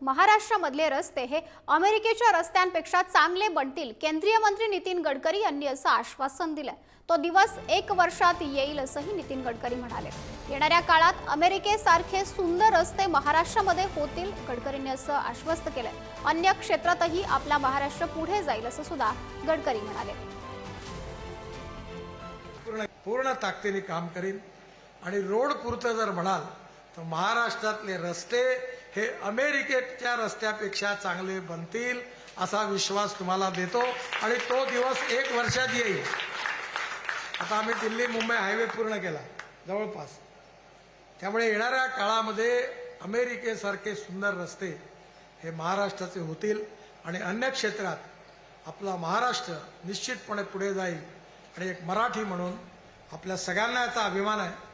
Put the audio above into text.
महाराष्ट्रामधले रस्ते हे अमेरिकेच्या रस्त्यांपेक्षा चांगले बनतील। केंद्रीय मंत्री नितीन गडकरी यांनी असं आश्वासन दिलंय। तो दिवस 1 वर्षात येईल असंही नितीन गडकरी म्हणाले। येणाऱ्या काळात अमेरिकेसारखे सुंदर रस्ते महाराष्ट्रामध्ये होतील, गडकरींनी असं आश्वस्त केलंय। अन्य क्षेत्रातही आपला महाराष्ट्र पुढे जाईल असं सुद्धा गडकरी म्हणाले। पूर्ण ताकदीने काम करीन आणि रोड पुरतं जर म्हणाल तर महाराष्ट्रातले रस्ते हे अमेरिकेच्या रस्त्यापेक्षा चांगले बनतील असा विश्वास तुम्हाला देतो आणि तो दिवस 1 वर्षात येईल। आता आम्ही दिल्ली मुंबई हायवे पूर्ण केला जवळपास, त्यामुळे येणाऱ्या काळामध्ये अमेरिकेसारखे सुंदर रस्ते हे महाराष्ट्राचे होतील आणि अन्य क्षेत्रात आपला महाराष्ट्र निश्चितपणे पुढे जाईल आणि एक मराठी म्हणून आपल्या सगळ्यांना याचा अभिमान आहे।